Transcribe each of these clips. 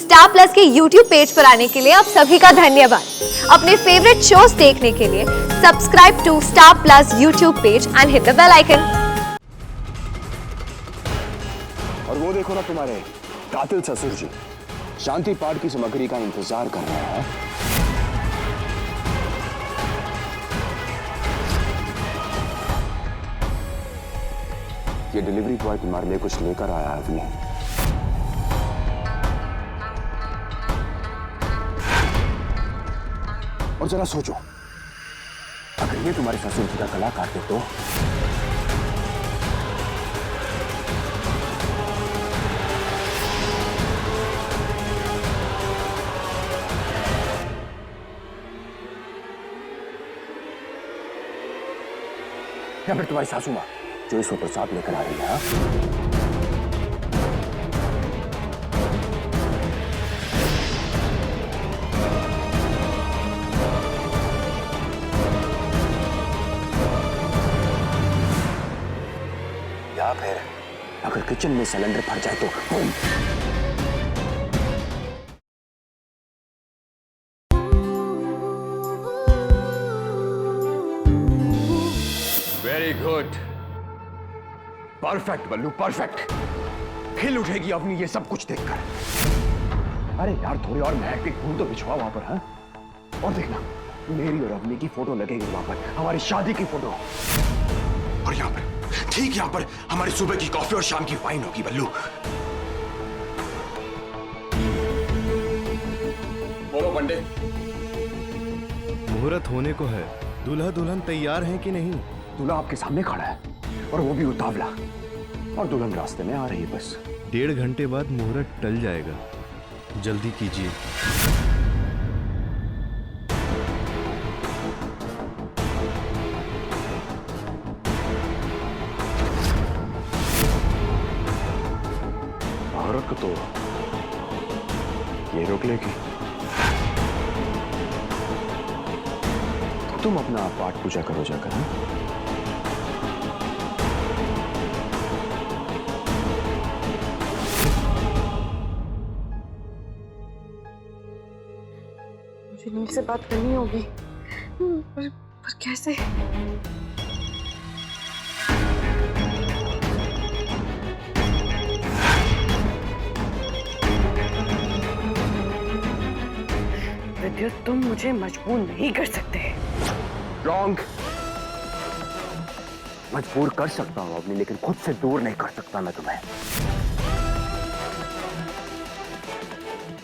Star plus के YouTube page पर आने के लिए आप सभी का धन्यवाद। अपने फेवरेट शोज देखने के लिए subscribe to Star Plus YouTube page and hit the bell icon. और वो देखो ना तुम्हारे कातिल ससुर जी शांति पाठ की सामग्री का इंतजार कर रहे हैं। ये डिलीवरी बॉय तुम्हारे लिए कुछ लेकर आया है अभी। और जरा सोचो, अगर ये तुम्हारे ससुर जी का गला काटे तो या फिर तुम्हारी सासू मां जो इसको प्रसाद लेकर आ रही है। या फिर अगर किचन में सिलेंडर फट जाए तो वेरी गुड, परफेक्ट बल्लू, परफेक्ट। हिल उठेगी अपनी ये सब कुछ देखकर। अरे यार, थोड़ी और महक के फूल तो बिछवा वहां पर, हाँ? और देखना, मेरी और अवनी की फोटो लगेगी वहां पर, हमारी शादी की फोटो। और यहाँ पर, ठीक यहाँ पर, हमारी सुबह की कॉफी और शाम की वाइन होगी बल्लू। बोलो पंडित। मुहूर्त होने को है, दूल्हा दुल्हन तैयार हैं कि नहीं? दूल्हा आपके सामने खड़ा है और वो भी उतावला, और दुल्हन रास्ते में आ रही है बस। 1.5 घंटे बाद मुहूर्त टल जाएगा, जल्दी कीजिए। भारत को तो ये रोक लेगी। तुम अपना पाठ पूजा करो जाकर, हाँ? मुझे नील से बात करनी होगी, पर कैसे? विद्युत, तुम मुझे मजबूर नहीं कर सकते। रॉन्ग। मजबूर कर सकता हूं अपनी, लेकिन खुद से दूर नहीं कर सकता मैं तुम्हें।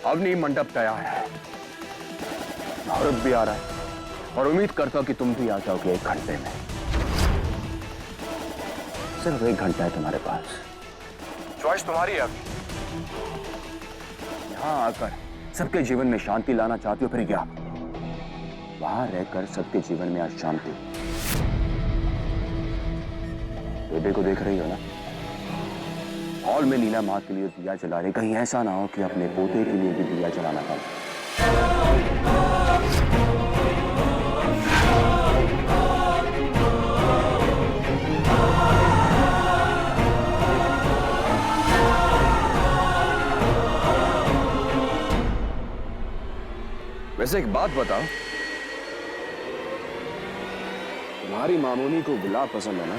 अवनी मंडप तैयार है, भारत भी आ रहा है, और उम्मीद करता हूं कि तुम भी आ जाओगे 1 घंटे में। सिर्फ 1 घंटा है तुम्हारे पास, चॉइस तुम्हारी है। यहां आकर सबके जीवन में शांति लाना चाहती हो, फिर क्या वहां रहकर सबके जीवन में अशांति? बेबे को देख रही हो ना, हॉल में लीला माँ के लिए दिया जला रही। कहीं ऐसा ना हो कि अपने पोते के लिए भी दिया जलाना पड़े। वैसे एक बात बताओ, तुम्हारी मामूनी को गुलाब पसंद है ना?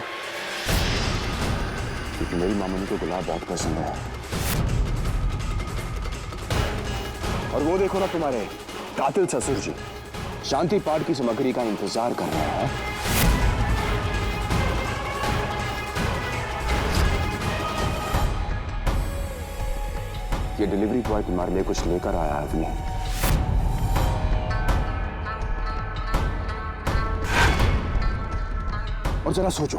क्योंकि मेरी मामूनी को गुलाब बहुत पसंद है। और वो देखो ना तुम्हारे कातिल ससुर जी शांति पाठ की सामग्री का इंतजार कर रहे हैं। ये डिलीवरी बॉय तुम्हारे लिए कुछ लेकर आया है अभी। और जरा सोचो,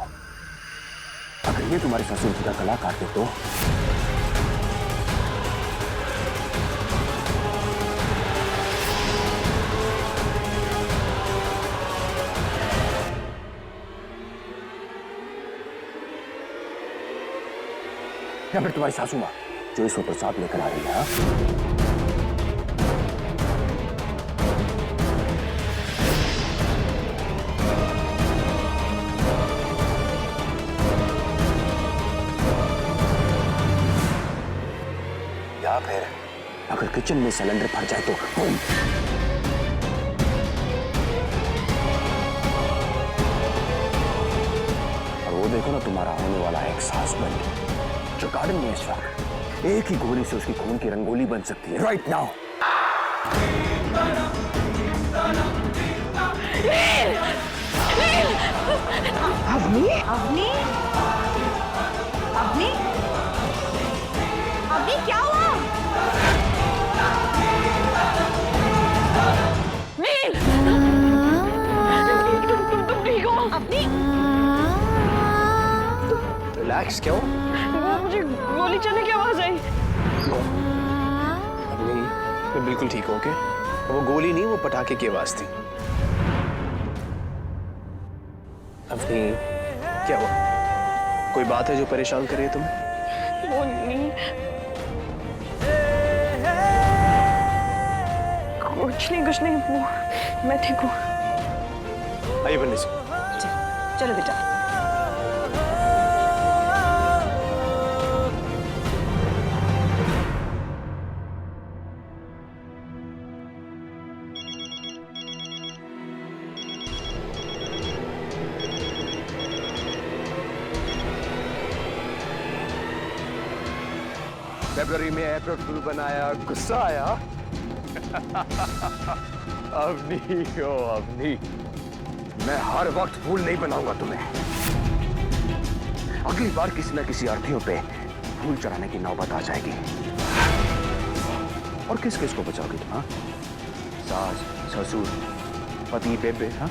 अगर ये तुम्हारे ससुर जी का गला काटे तो या फिर तुम्हारी सासू मां जो इसको प्रसाद लेकर आ रही है, हाँ? या फिर अगर किचन में सिलेंडर फट जाए तो बूम। और वो देखो ना तुम्हारा होने वाला एक्स हस्बैंड जो गार्डन में इस वक्त, एक ही गोली से उसकी खून की रंगोली बन सकती है राइट नाउ। अवनी अवनी अवनी अवनी क्या हुआ? नील तुम ठीक हो? अवनी रिलैक्स, क्यों? मुझे गोली चलने की आवाज आई। अभी मैं बिल्कुल ठीक हूँ, ओके? वो गोली नहीं, वो पटाखे की आवाज थी। अभी क्या हुआ? कोई बात है जो परेशान कर रही है तुम्हें? वो नहीं, कुछ नहीं, वो मैं ठीक हूँ। आइए पंडित जी। चलो बेटा। फरवरी में अप्रैल फूल बनाया, गुस्सा आया। अवनी हो अवनी, मैं हर वक्त फूल नहीं बनाऊंगा तुम्हें। अगली बार किसी न किसी अर्थीयों पे फूल चढ़ाने की नौबत आ जाएगी। और किस किस को बचाओगी तुम? हाँ, सास, ससुर, पति, बेबे। हाँ,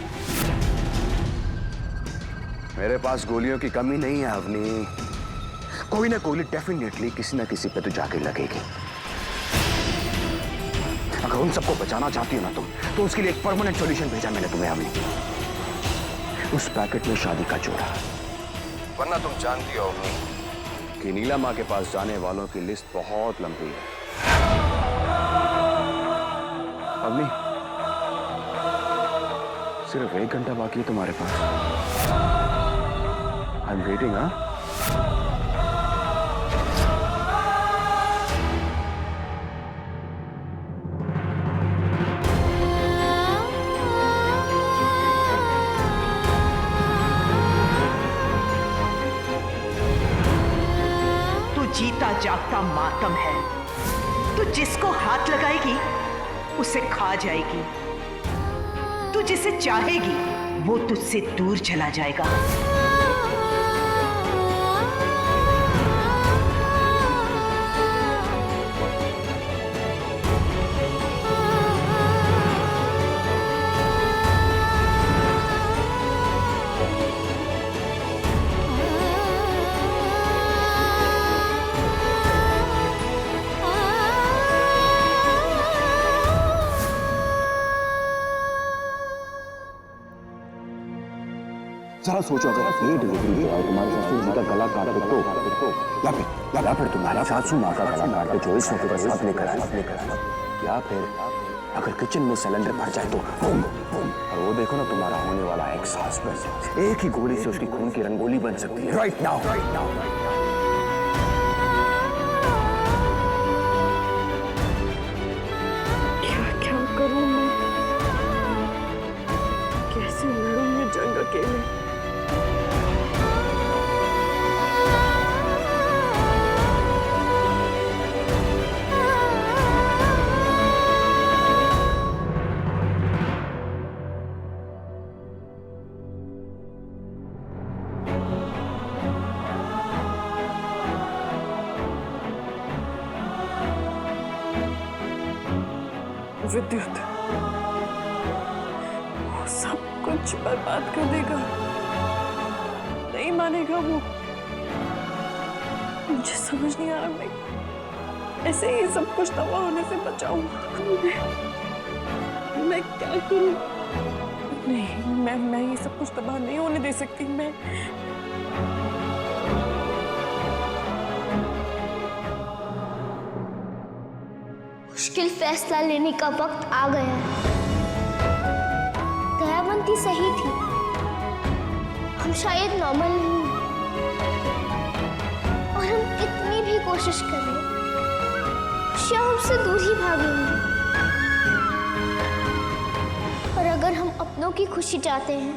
मेरे पास गोलियों की कमी नहीं है अवनी। कोई ना कोई डेफिनेटली किसी ना किसी पे तो जाके लगेगी। अगर उन सबको बचाना चाहती हो ना तुम, तो उसके लिए एक परमानेंट सॉल्यूशन भेजा मैंने तुम्हें अवनी। उस पैकेट में शादी का जोड़ा। वरना तुम जानती हो अवनी कि नीला माँ के पास जाने वालों की लिस्ट बहुत लंबी है। अवनी, सिर्फ 1 घंटा बाकी है तुम्हारे पास। I am waiting. हाँ, जीता जागता मातम है। तू जिसको हाथ लगाएगी उसे खा जाएगी। तू जिसे चाहेगी वो तुझसे दूर चला जाएगा। जरा सोचो, अगर ये डिलीवरी बॉय तुम्हारे ससुर जी का गला काट दे तो, या फिर तुम्हारी सासू माँ का गला काट दे जो इस वक्त साथ लेकर आए, या फिर अगर किचन में सिलेंडर फट जाए तो बूम बूम। और वो देखो ना तुम्हारा होने वाला एक्स हस्बैंड, एक ही गोली से उसकी खून की रंगोली बन सकती है राइट नाउ। क्या करूं मैं? कैसे लड़ूं मैं जंग अकेले? विद्युत वो सब कुछ बर्बाद कर देगा, नहीं मानेगा वो। मुझे समझ नहीं आ रहा मैं ऐसे ही सब कुछ तबाह होने से बचाऊं। मैं क्या करूं? नहीं, मैं ये सब कुछ तबाह नहीं होने दे सकती। मैं मुश्किल फैसला लेने का वक्त आ गया है। दयावंती सही थी, हम शायद नॉर्मल नहीं हैं। और हम कितनी भी कोशिश करें खुशियाँ हमसे दूर ही भागेंगी। और अगर हम अपनों की खुशी चाहते हैं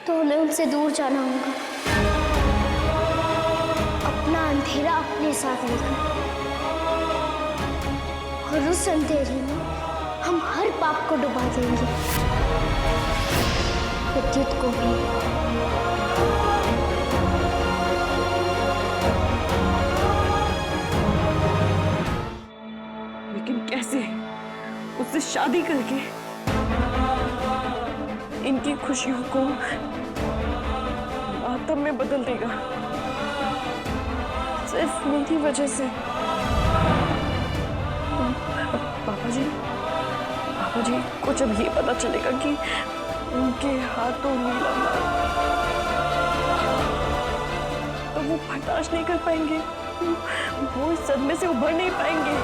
तो हमें उनसे दूर जाना होगा, अपना अंधेरा अपने साथ लेकर। और उस अंधेरे में हम हर पाप को डुबा देंगे, विद्युत को भी। लेकिन कैसे? उससे शादी करके इनकी खुशियों को मातम में बदल देगा, सिर्फ मेरी वजह से। पापा जी को जब ये पता चलेगा कि उनके हाथों नीलम, तो वो बर्दाश्त नहीं कर पाएंगे, वो इस सदमे से उभर नहीं पाएंगे,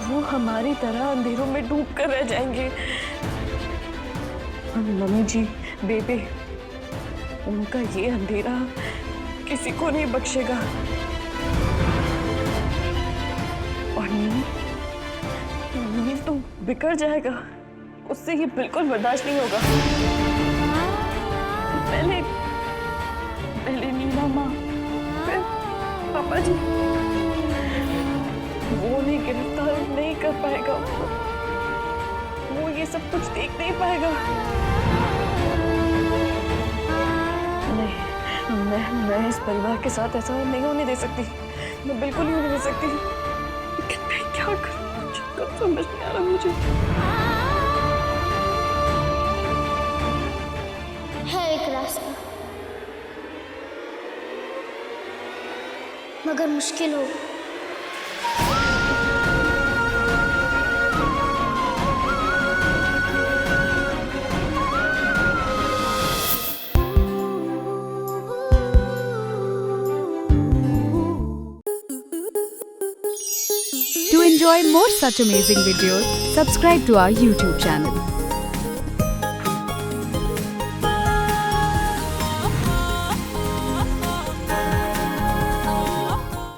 वो हमारी तरह अंधेरों में डूब कर रह जाएंगे। और मम्मी जी, बेबे, उनका ये अंधेरा किसी को नहीं बख्शेगा। और नील तो बिखर जाएगा, उससे ये बिल्कुल बर्दाश्त नहीं होगा। पहले नीला माँ, फिर पापा जी। वो उन्हें गिरफ्तार नहीं कर पाएगा, वो ये सब कुछ देख नहीं पाएगा। नहीं, मैं इस परिवार के साथ ऐसा नहीं होने दे सकती, मैं बिल्कुल नहीं होने दे सकती। लेकिन मैं क्या करूं, कुछ समझ नहीं आ रहा मुझे। है एक रास्ता, मगर मुश्किल हो। To enjoy more such amazing videos, subscribe to our YouTube channel.